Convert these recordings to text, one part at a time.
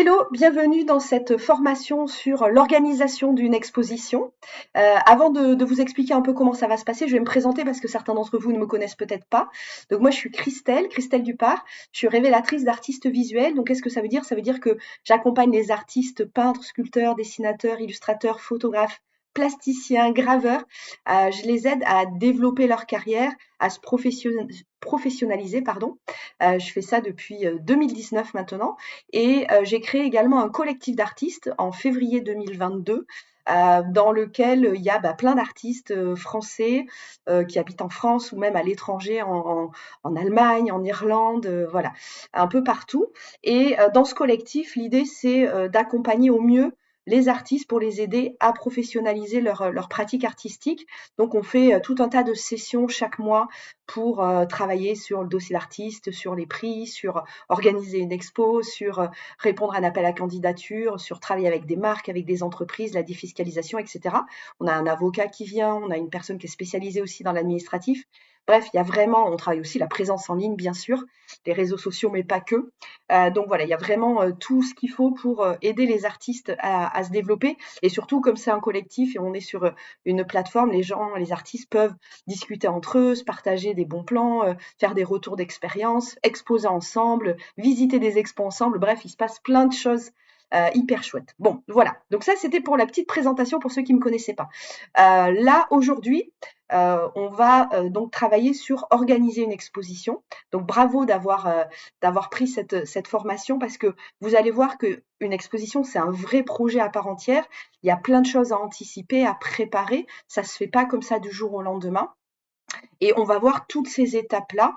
Hello, bienvenue dans cette formation sur l'organisation d'une exposition. Avant de vous expliquer un peu comment ça va se passer, je vais me présenter parce que certains d'entre vous ne me connaissent peut-être pas. Donc moi, je suis Christelle Dupart. Je suis révélatrice d'artistes visuels. Donc qu'est-ce que ça veut dire? Ça veut dire que j'accompagne les artistes, peintres, sculpteurs, dessinateurs, illustrateurs, photographes, plasticiens, graveurs. Je les aide à développer leur carrière, à se professionnaliser, pardon. Je fais ça depuis 2019 maintenant. Et j'ai créé également un collectif d'artistes en février 2022 dans lequel il y a plein d'artistes français qui habitent en France ou même à l'étranger, en Allemagne, en Irlande, voilà, un peu partout. Et dans ce collectif, l'idée, c'est d'accompagner au mieux les artistes pour les aider à professionnaliser leur pratique artistique. Donc, on fait tout un tas de sessions chaque mois pour travailler sur le dossier d'artiste, sur les prix, sur organiser une expo, sur répondre à un appel à candidature, sur travailler avec des marques, avec des entreprises, la défiscalisation, etc. On a un avocat qui vient, on a une personne qui est spécialisée aussi dans l'administratif. Bref, il y a vraiment, on travaille aussi la présence en ligne, bien sûr, les réseaux sociaux, mais pas que. Donc voilà, il y a vraiment tout ce qu'il faut pour aider les artistes à se développer. Et surtout, comme c'est un collectif et on est sur une plateforme, les gens, les artistes peuvent discuter entre eux, se partager des bons plans, faire des retours d'expérience, exposer ensemble, visiter des expos ensemble. Bref, il se passe plein de choses hyper chouettes. Bon, voilà. Donc ça, c'était pour la petite présentation pour ceux qui ne me connaissaient pas. Là, aujourd'hui, on va donc travailler sur organiser une exposition. Donc bravo d'avoir pris cette formation parce que vous allez voir que une exposition, c'est un vrai projet à part entière. Il y a plein de choses à anticiper, à préparer. Ça se fait pas comme ça du jour au lendemain. Et on va voir toutes ces étapes-là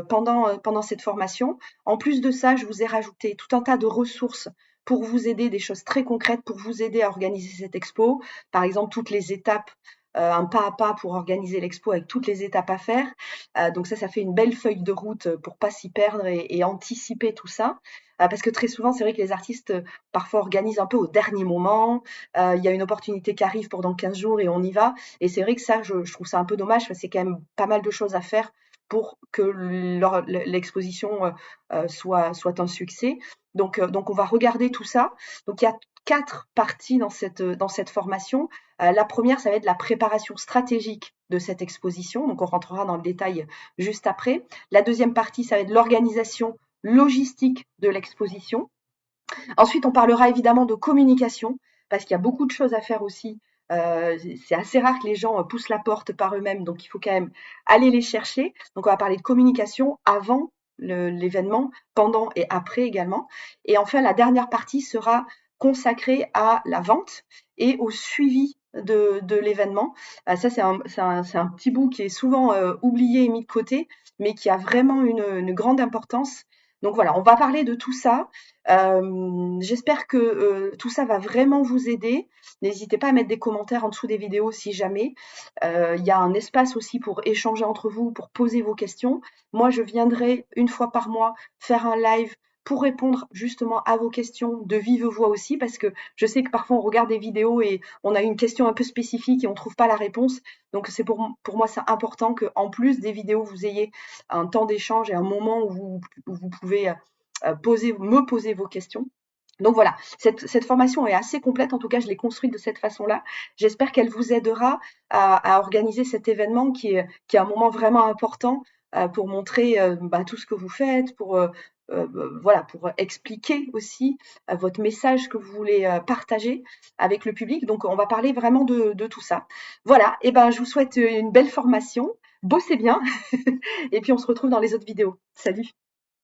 pendant cette formation. En plus de ça, je vous ai rajouté tout un tas de ressources pour vous aider, des choses très concrètes pour vous aider à organiser cette expo. Par exemple, toutes les étapes, un pas à pas pour organiser l'expo avec toutes les étapes à faire. Donc ça fait une belle feuille de route pour pas s'y perdre et anticiper tout ça. Parce que très souvent, c'est vrai que les artistes parfois organisent un peu au dernier moment. Il y a une opportunité qui arrive pour dans 15 jours et on y va. Et c'est vrai que ça, je trouve ça un peu dommage parce que c'est quand même pas mal de choses à faire pour que l'exposition soit un succès. Donc, on va regarder tout ça. Donc, il y a 4 parties dans cette formation. La première, ça va être la préparation stratégique de cette exposition. Donc, on rentrera dans le détail juste après. La deuxième partie, ça va être l'organisation logistique de l'exposition. Ensuite, on parlera évidemment de communication, parce qu'il y a beaucoup de choses à faire aussi. C'est assez rare que les gens poussent la porte par eux-mêmes, donc il faut quand même aller les chercher. Donc on va parler de communication avant l'événement, pendant et après également. Et enfin, la dernière partie sera consacrée à la vente et au suivi de l'événement. Ça, c'est un petit bout qui est souvent oublié et mis de côté, mais qui a vraiment une grande importance. Donc voilà, on va parler de tout ça. J'espère que tout ça va vraiment vous aider. N'hésitez pas à mettre des commentaires en dessous des vidéos si jamais. Il y a un espace aussi pour échanger entre vous, pour poser vos questions. Moi, je viendrai une fois par mois faire un live pour répondre justement à vos questions de vive voix aussi, parce que je sais que parfois on regarde des vidéos et on a une question un peu spécifique et on ne trouve pas la réponse. Donc c'est pour moi, c'est important qu'en plus des vidéos, vous ayez un temps d'échange et un moment où vous pouvez me poser vos questions. Donc voilà, cette formation est assez complète, en tout cas je l'ai construite de cette façon-là. J'espère qu'elle vous aidera à organiser cet événement qui est un moment vraiment important pour montrer tout ce que vous faites, voilà, pour expliquer aussi votre message que vous voulez partager avec le public. Donc on va parler vraiment de tout ça. Voilà, et ben je vous souhaite une belle formation, bossez bien, et puis on se retrouve dans les autres vidéos. Salut!